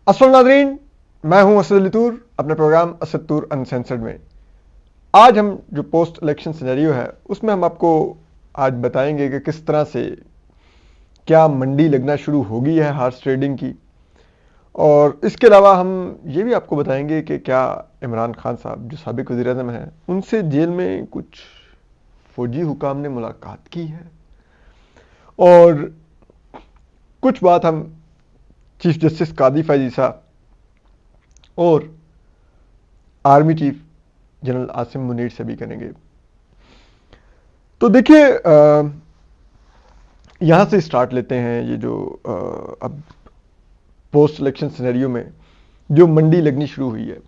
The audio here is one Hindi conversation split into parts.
अस्सलाम नाज़रीन, मैं हूं असद अली तूर अपने प्रोग्राम असद तूर अनसेंसर्ड में। आज हम जो पोस्ट इलेक्शन सिनेरियो है उसमें हम आपको आज बताएंगे कि किस तरह से क्या मंडी लगना शुरू हो गई है हॉर्स ट्रेडिंग की, और इसके अलावा हम ये भी आपको बताएंगे कि क्या इमरान खान साहब जो साबिक वज़ीर-ए-आज़म हैं उनसे जेल में कुछ फौजी हुकाम ने मुलाकात की है, और कुछ बात हम चीफ जस्टिस कादी फैज़ ईसा और army chief general Asim Munir से भी करेंगे। तो देखिए, यहाँ से स्टार्ट लेते हैं। ये जो अब पोस्ट इलेक्शन सिनेरियो में जो मंडी लगनी शुरू हुई है,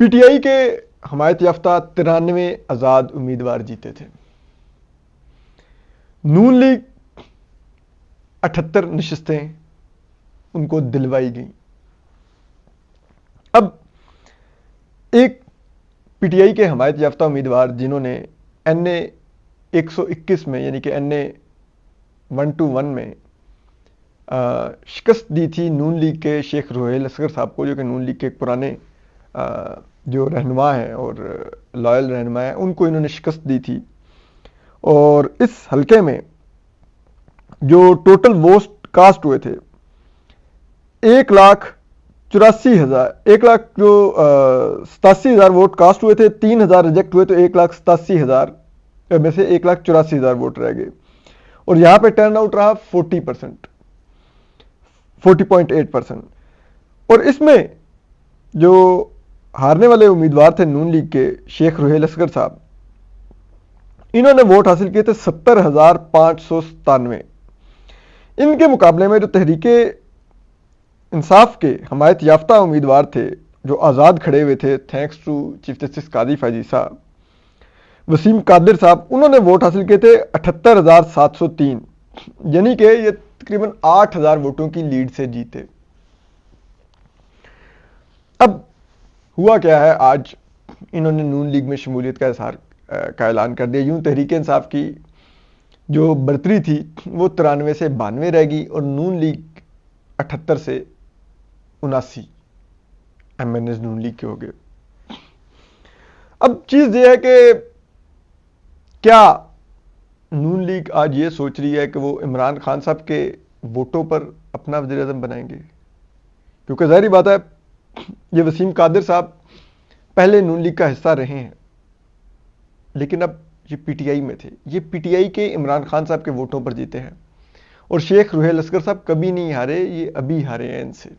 पीटीआई के हमायत याफ्ता 93 आज़ाद उम्मीदवार जीते थे। नून लीग 78 नशिस्तें उनको दिलवाई गई। अब एक पीटीआई के हमायत याफ्ता उम्मीदवार जिन्होंने एनए 121 में यानी कि एनए 121 में शिकस्त दी थी नून लीग के शेख रुहेल असगर साहब को, जो कि नून लीग के एक पुराने जो रहनुमा हैं और लॉयल रहनुमा हैं, उनको इन्होंने शिकस्त दी थी। और इस हलके में जो टोटल वोट कास्ट हुए थे 1,87,000 वोट कास्ट हुए थे, 3,000 रिजेक्ट हुए, तो 1,87,000 में से 1,84,000 वोट रह गए। और यहां पे टर्न आउट रहा 40.8%। और इसमें जो हारने वाले उम्मीदवार थे नून लीग के शेख रुहेल असगर साहब, इन्होंने वोट हासिल किए थे 70,597। इनके मुकाबले में जो तहरीके इंसाफ के हमायत याफ्ता उम्मीदवार थे जो आज़ाद खड़े हुए थे, थैंक्स टू चीफ जस्टिस कादी फैज़ ईसा, वसीम कादिर साहब, उन्होंने वोट हासिल किए थे 78,703, यानी कि ये तकरीबन 8,000 वोटों की लीड से जीते। अब हुआ क्या है, आज इन्होंने नून लीग में शमूलियत का इजहार का ऐलान कर दिया। यूं तहरीके इंसाफ की जो बर्तरी थी वो 93 से 92 रह गई और नून लीग 78 से 79 एमएनएस नून लीग के हो गए। अब चीज ये है कि क्या नून लीग आज ये सोच रही है कि वो इमरान खान साहब के वोटों पर अपना वज़ीर-ए-आज़म बनाएंगे? क्योंकि जाहिर बात है ये वसीम कादिर साहब पहले नून लीग का हिस्सा रहे हैं, लेकिन अब ये पीटीआई में थे। ये पीटीआई के इमरान खान साहब के वोटों पर जीते हैं, और शेख रुहेल असगर साहब कभी नहीं हारे, ये अभी हारे हैं इनसे।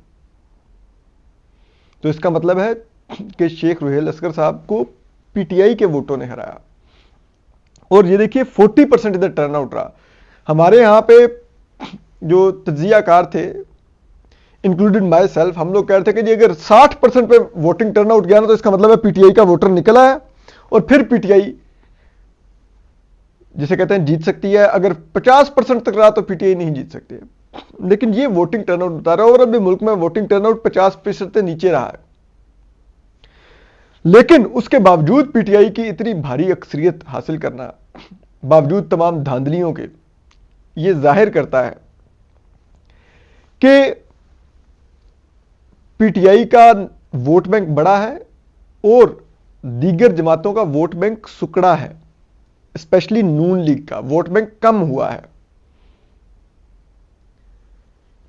तो इसका मतलब है कि शेख रुहेल असगर साहब को पीटीआई के वोटों ने हराया। और ये देखिए 40% इधर टर्न आउट रहा। हमारे यहाँ पे जो तज्जियाकार थे, इंक्लूडेड माई सेल्फ, हम लोग कह रहे थे कि जी अगर 60% पे वोटिंग टर्न आउट गया ना तो इसका मतलब है पीटीआई का वोटर निकल आया, और फिर पीटीआई जिसे कहते हैं जीत सकती है। अगर 50% तक रहा तो पीटीआई नहीं जीत सकती है, लेकिन ये वोटिंग टर्नआउट बता रहा है। और अभी मुल्क में वोटिंग टर्नआउट 50% से नीचे रहा है, लेकिन उसके बावजूद पीटीआई की इतनी भारी अक्सरियत हासिल करना, बावजूद तमाम धांधलियों के, ये जाहिर करता है कि पीटीआई का वोट बैंक बड़ा है और दीगर जमातों का वोट बैंक सुकड़ा है। स्पेशली नून लीग का वोट बैंक कम हुआ है,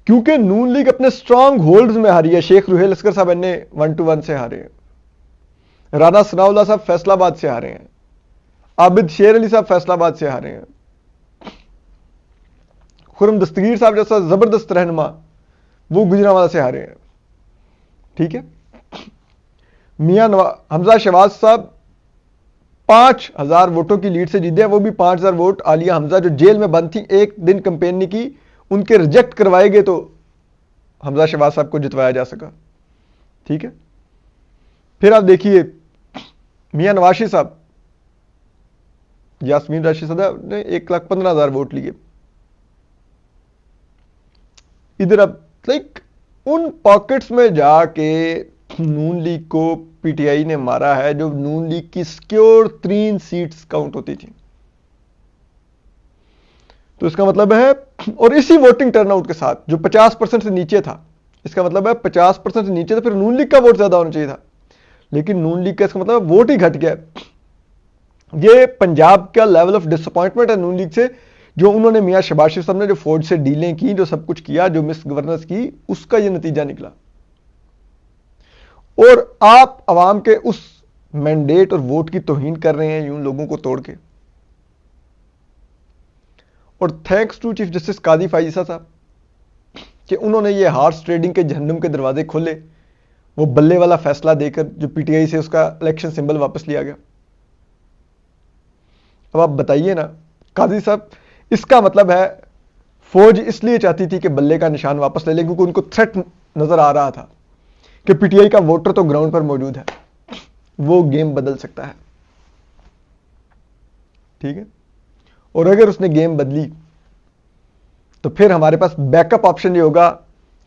क्योंकि नून लीग अपने स्ट्रांग होल्ड्स में हारी है। शेख रुहेल असगर साहब ने 1-1 से हारे हैं, राना सनाउल्लाह साहब फैसलाबाद से हारे हैं, आबिद शेर अली साहब फैसलाबाद से हारे हैं, खुरम दस्तगीर साहब जैसा जबरदस्त रहनुमा वो गुजरांवाला से हारे हैं। ठीक है, मियां हमजा शहबाज साहब 5,000 वोटों की लीड से जीते हैं, वो भी 5,000 वोट। आलिया हमजा जो जेल में बंद थी, एक दिन कंपेन नहीं की, उनके रिजेक्ट करवाए गए तो हमजा शहबाज साहब को जितवाया जा सका। ठीक है, फिर आप देखिए मियां नवाशी साहब, यास्मीन राशिद साहब ने 1,15,000 वोट लिए। इधर अब लाइक उन पॉकेट्स में जाके नून लीग को पीटीआई ने मारा है जो नून लीग की सिक्योर 3 सीट्स काउंट होती थी। तो इसका मतलब है, और इसी वोटिंग टर्नआउट के साथ जो 50% से नीचे था, इसका मतलब है 50% से नीचे, तो फिर नून लीग का वोट ज्यादा होना चाहिए था, लेकिन नून लीग का इसका मतलब वोट ही घट गया। ये पंजाब का लेवल ऑफ डिसअपॉइंटमेंट है नून लीग से, जो उन्होंने मियां शहबाज शरीफ साहब ने जो फौज से डीलें की, जो सब कुछ किया, जो मिस गवर्नेंस की, उसका ये नतीजा निकला। और आप अवाम के उस मैंडेट और वोट की तौहीन कर रहे हैं यूं लोगों को तोड़ के। और थैंक्स टू चीफ जस्टिस कादी फाइज़ा साहब कि उन्होंने ये हार्स ट्रेडिंग के जहन्नुम के दरवाजे खोले, वो बल्ले वाला फैसला देकर जो पीटीआई से उसका इलेक्शन सिंबल वापस लिया गया। अब आप बताइए ना कादी साहब, इसका मतलब है फौज इसलिए चाहती थी कि बल्ले का निशान वापस ले ले, क्योंकि उनको थ्रेट नजर आ रहा था कि पीटीआई का वोटर तो ग्राउंड पर मौजूद है, वो गेम बदल सकता है। ठीक है, और अगर उसने गेम बदली तो फिर हमारे पास बैकअप ऑप्शन ये होगा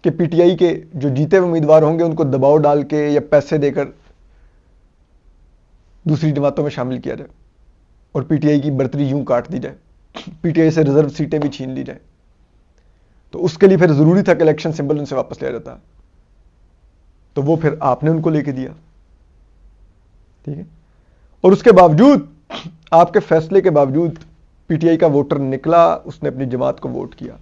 कि पीटीआई के जो जीते हुए उम्मीदवार होंगे उनको दबाव डाल के या पैसे देकर दूसरी जमातों में शामिल किया जाए और पीटीआई की बर्तरी यूं काट दी जाए, पीटीआई से रिजर्व सीटें भी छीन ली जाए। तो उसके लिए फिर जरूरी था कि इलेक्शन सिंबल उनसे वापस लिया जाता, तो वो फिर आपने उनको लेके दिया। ठीक है, और उसके बावजूद, आपके फैसले के बावजूद पीटीआई का वोटर निकला, उसने अपनी जमात को वोट किया।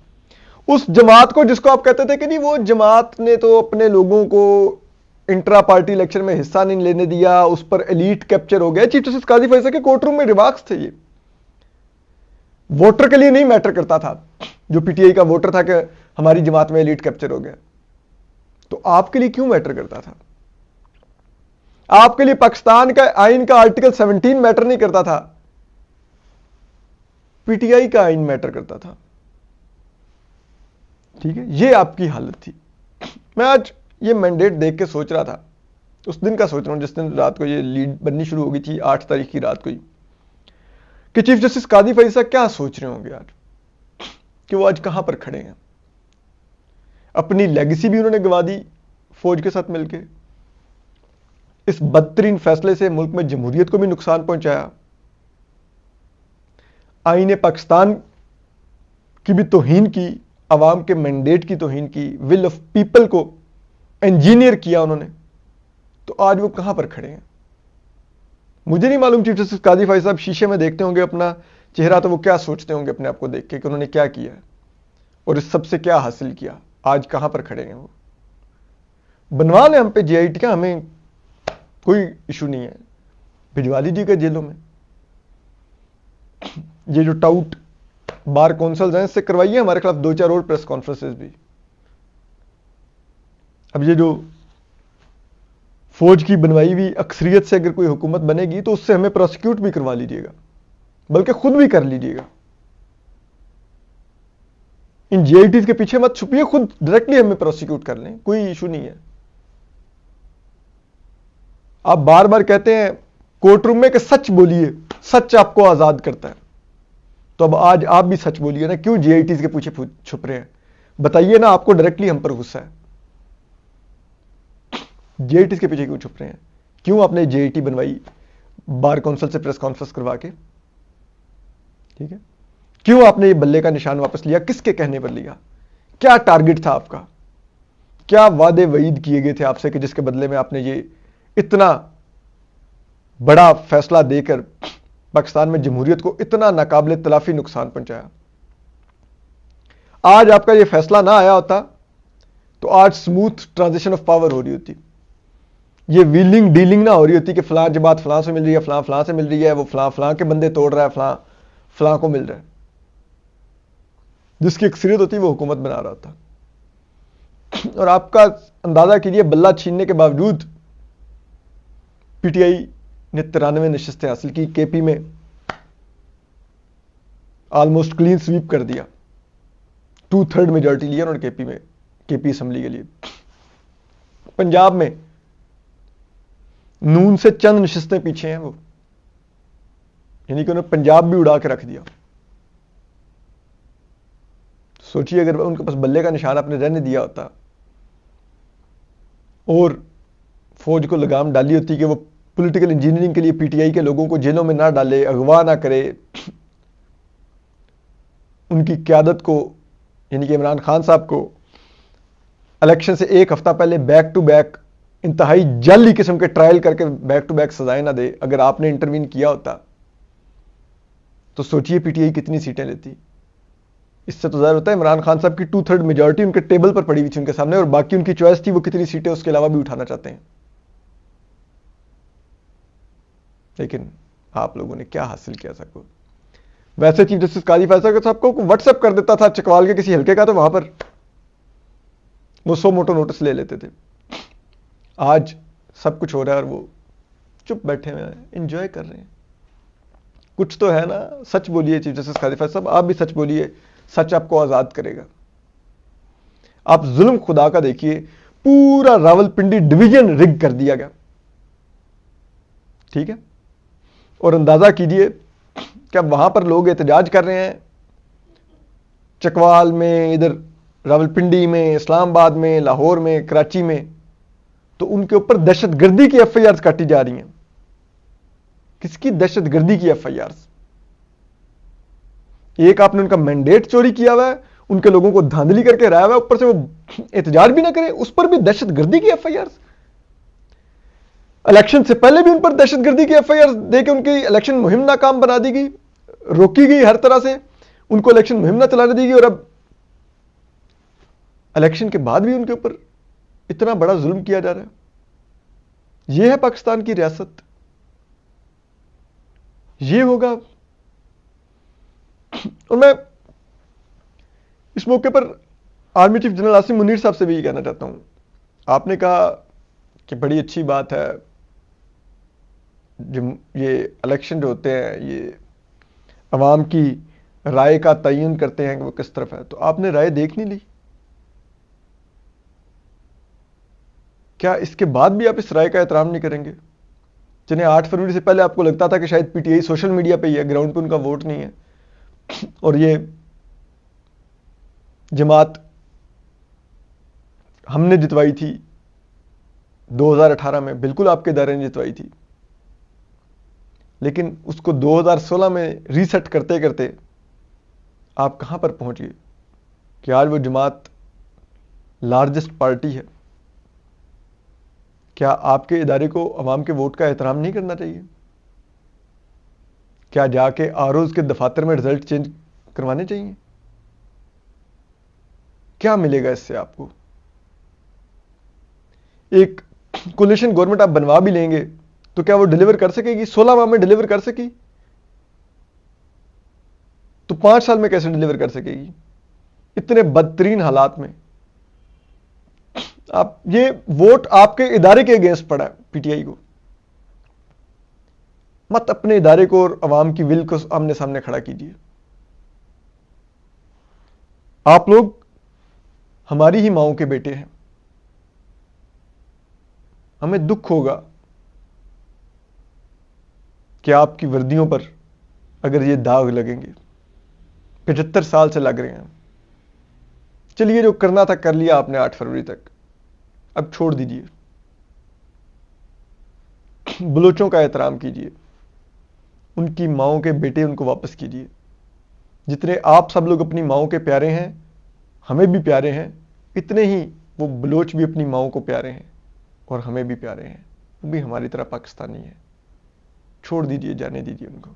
उस जमात को जिसको आप कहते थे कि नहीं, वो जमात ने तो अपने लोगों को इंट्रा पार्टी इलेक्शन में हिस्सा नहीं लेने दिया, उस पर एलीट कैप्चर हो गया। चीफ जस्टिस काजी फैसला के कोर्ट रूम में रिमार्क्स थे, ये वोटर के लिए नहीं मैटर करता था, जो पीटीआई का वोटर था कि हमारी जमात में एलीट कैप्चर हो गया, तो आपके लिए क्यों मैटर करता था? आपके लिए पाकिस्तान का आइन का आर्टिकल 17 मैटर नहीं करता था, पीटीआई का आइन मैटर करता था। ठीक है, ये आपकी हालत थी। मैं आज ये मैंडेट देख के सोच रहा था, उस दिन का सोच रहा हूं जिस दिन रात को ये लीड बननी शुरू हो गई थी, 8 तारीख की रात को ही, कि चीफ जस्टिस कादी फैज़ा क्या सोच रहे होंगे यार, कि वो आज कहां पर खड़े हैं। अपनी लेगेसी भी उन्होंने गंवा दी फौज के साथ मिलकर, इस बदतरीन फैसले से मुल्क में जमहूरियत को भी नुकसान पहुंचाया, आईने पाकिस्तान की भी तौहीन की, अवाम के मैंडेट की तौहीन की, विल ऑफ पीपल को इंजीनियर किया उन्होंने। तो आज वो कहां पर खड़े हैं मुझे नहीं मालूम। चीफ जस्टिस कादी फैज़ा साहब शीशे में देखते होंगे अपना चेहरा, तो वो क्या सोचते होंगे अपने आप को देख के कि उन्होंने क्या किया और इस सबसे क्या हासिल किया, आज कहां पर खड़े हैं वो। बनवा लें हम पे जीआईटी का, हमें कोई इशू नहीं है, भिजवा लीजिएगा जेलों में। ये जो टाउट बार काउंसिल हैं, इससे करवाइए हमारे खिलाफ 2-4 और प्रेस कॉन्फ्रेंसेस भी। अब ये जो फौज की बनवाई हुई अक्सरियत से अगर कोई हुकूमत बनेगी तो उससे हमें प्रोसिक्यूट भी करवा लीजिएगा, बल्कि खुद भी कर लीजिएगा। इन जीआईटीज के पीछे मत छुपिए, खुद डायरेक्टली हमें प्रोसिक्यूट कर लें, कोई इशू नहीं है। आप बार बार कहते हैं कोर्ट रूम में कि सच बोलिए, सच आपको आजाद करता है, तो अब आज आप भी सच बोलिए ना, क्यों जीआईटीज के पीछे छुप रहे हैं? बताइए ना, आपको डायरेक्टली हम पर गुस्सा है, जीआईटीज के पीछे क्यों छुप रहे हैं? क्यों आपने जीआईटी बनवाई बार काउंसिल से प्रेस कॉन्फ्रेंस करवा के? ठीक है, क्यों आपने ये बल्ले का निशान वापस लिया? किसके कहने पर लिया? क्या टारगेट था आपका? क्या वादे वईद किए गए थे आपसे कि जिसके बदले में आपने ये इतना बड़ा फैसला देकर पाकिस्तान में जमहूरियत को इतना नाकाबिले तलाफी नुकसान पहुंचाया? आज आपका ये फैसला ना आया होता तो आज स्मूथ ट्रांजिशन ऑफ पावर हो रही होती, ये व्हीलिंग डीलिंग ना हो रही होती कि फलां जमात फलां से मिल रही है, फलां फलां से मिल रही है, वो फलां फलां के बंदे तोड़ रहा है, फलां फलां को मिल रहा है। जिसकी अक्सरियत होती है वो हुकूमत बना रहा था। और आपका अंदाजा कीजिए, बल्ला छीनने के बावजूद पीटीआई ने 93 नशिस्तें हासिल की, केपी में ऑलमोस्ट क्लीन स्वीप कर दिया, 2/3 मेजॉरिटी लिया उन्होंने केपी में, केपी असेंबली के लिए। पंजाब में नून से चंद नशिस्तें पीछे हैं वो, यानी कि उन्होंने पंजाब भी उड़ा के रख दिया। सोचिए अगर उनके पास बल्ले का निशान आपने रहने दिया होता और फौज को लगाम डाली होती कि वो पॉलिटिकल इंजीनियरिंग के लिए पीटीआई के लोगों को जेलों में ना डाले, अगवा ना करे, उनकी क़यादत को यानी कि इमरान खान साहब को इलेक्शन से एक हफ्ता पहले बैक टू बैक इंतहाई जाली किस्म के ट्रायल करके बैक टू बैक सजाएं ना दे, अगर आपने इंटरवीन किया होता तो सोचिए पीटीआई कितनी सीटें लेती। इससे तो जाहिर होता है इमरान खान साहब की 2/3 मेजॉरिटी उनके टेबल पर पड़ी हुई थी उनके सामने, और बाकी उनकी चॉइस थी वो कितनी सीटें उसके अलावा भी उठाना चाहते हैं। लेकिन आप लोगों ने क्या हासिल किया सबको। वैसे चीफ जस्टिस काजी फैसला साहब को व्हाट्सएप कर देता था चकवाल के किसी हल्के का, तो वहां पर वो 100 मोटो नोटिस ले लेते थे। आज सब कुछ हो रहा है और वो चुप बैठे हुए हैं, एंजॉय कर रहे हैं। कुछ तो है ना, सच बोलिए चीफ जस्टिस काजी फैसला साहब, आप भी सच बोलिए, सच आपको आजाद करेगा। आप जुल्म खुदा का देखिए, पूरा रावलपिंडी डिवीजन रिग कर दिया गया, ठीक है, और अंदाजा कीजिए कि अब वहां पर लोग एहतजाज कर रहे हैं, चकवाल में, इधर रावलपिंडी में, इस्लामाबाद में, लाहौर में, कराची में, तो उनके ऊपर दहशतगर्दी की एफआईआर काटी जा रही हैं। किसकी दहशतगर्दी की एफआईआर? एक आपने उनका मैंडेट चोरी किया हुआ है, उनके लोगों को धांधली करके हराया हुआ है, ऊपर से वो एहतजाज भी ना करे, उस पर भी दहशतगर्दी की एफआईआर। इलेक्शन से पहले भी उन पर दहशतगर्दी की एफआईआर देके उनकी इलेक्शन मुहिम नाकाम बना दी गई, रोकी गई हर तरह से, उनको इलेक्शन मुहिम ना चलाने दी गई, और अब इलेक्शन के बाद भी उनके ऊपर इतना बड़ा जुल्म किया जा रहा है। यह है पाकिस्तान की रियासत, ये होगा। और मैं इस मौके पर army chief general Asim Munir साहब से भी कहना चाहता हूं, आपने कहा कि बड़ी अच्छी बात है जो ये इलेक्शन जो होते हैं ये अवाम की राय का तयन करते हैं कि वो किस तरफ है, तो आपने राय देख नहीं ली क्या? इसके बाद भी आप इस राय का एहतराम नहीं करेंगे? जिन्हें 8 फरवरी से पहले आपको लगता था कि शायद पीटीआई सोशल मीडिया पे ही है, ग्राउंड पे उनका वोट नहीं है, और ये जमात हमने जितवाई थी 2018 में, बिल्कुल आपके दायरे ने जितवाई थी, लेकिन उसको 2016 में रीसेट करते करते आप कहां पर पहुंच गए कि आज वो जमात लार्जेस्ट पार्टी है। क्या आपके इदारे को अवाम के वोट का एहतराम नहीं करना चाहिए? क्या जाके आरओज के दफातर में रिजल्ट चेंज करवाने चाहिए? क्या मिलेगा इससे आपको? एक कोलिशन गवर्नमेंट आप बनवा भी लेंगे तो क्या वो डिलीवर कर सकेगी? 16 माह में डिलीवर कर सकी तो 5 साल में कैसे डिलीवर कर सकेगी? इतने बदतरीन हालात में आप, ये वोट आपके इदारे के अगेंस्ट पड़ा है पीटीआई को। मत अपने इदारे को और अवाम की विल को आमने सामने खड़ा कीजिए। आप लोग हमारी ही माओं के बेटे हैं, हमें दुख होगा कि आपकी वर्दियों पर अगर ये दाग लगेंगे। 75 साल से लग रहे हैं। चलिए, जो करना था कर लिया आपने 8 फरवरी तक, अब छोड़ दीजिए। बलोचों का एहतराम कीजिए, उनकी माओं के बेटे उनको वापस कीजिए। जितने आप सब लोग अपनी माओं के प्यारे हैं, हमें भी प्यारे हैं, इतने ही वो बलोच भी अपनी माओं को प्यारे हैं और हमें भी प्यारे हैं। वो भी हमारी तरह पाकिस्तानी है। छोड़ दीजिए, जाने दीजिए उनको।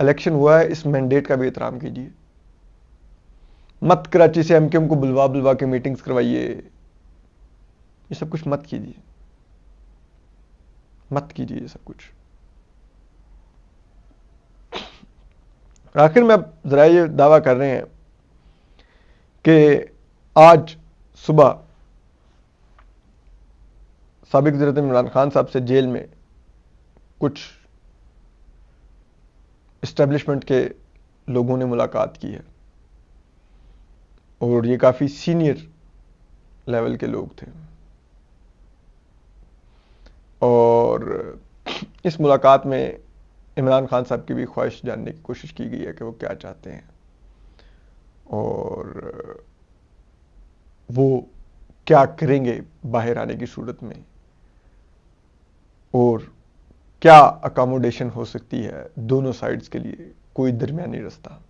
इलेक्शन हुआ है, इस मैंडेट का भी एहतराम कीजिए। मत कराची से एमकेएम को बुलवा बुलवा के मीटिंग्स करवाइए, ये सब कुछ मत कीजिए, मत कीजिए ये सब कुछ। आखिर में अब जरा ये दावा कर रहे हैं कि आज सुबह साबिक वज़ीर इमरान खान साहब से जेल में कुछ इस्टेब्लिशमेंट के लोगों ने मुलाकात की है, और ये काफ़ी सीनियर लेवल के लोग थे, और इस मुलाकात में इमरान खान साहब की भी ख्वाहिश जानने की कोशिश की गई है कि वो क्या चाहते हैं और वो क्या करेंगे बाहर आने की सूरत में, और क्या अकोमोडेशन हो सकती है दोनों साइड्स के लिए, कोई दरमियानी रास्ता।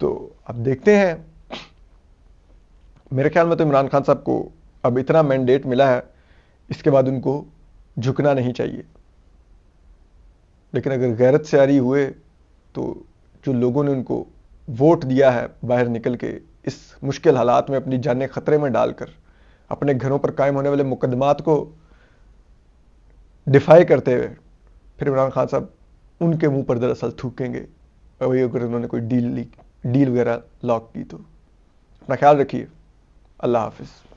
तो अब देखते हैं। मेरे ख्याल में तो इमरान खान साहब को अब इतना मैंडेट मिला है, इसके बाद उनको झुकना नहीं चाहिए। लेकिन अगर गैरत से आरी हुए तो जो लोगों ने उनको वोट दिया है, बाहर निकल के इस मुश्किल हालात में अपनी जानें खतरे में डालकर अपने घरों पर कायम होने वाले मुकदमात को डिफाई करते हुए, फिर इमरान खान साहब उनके मुंह पर दरअसल थूकेंगे, वही अगर उन्होंने कोई डील वगैरह लॉक की तो। अपना ख्याल रखिए। अल्लाह हाफिज़।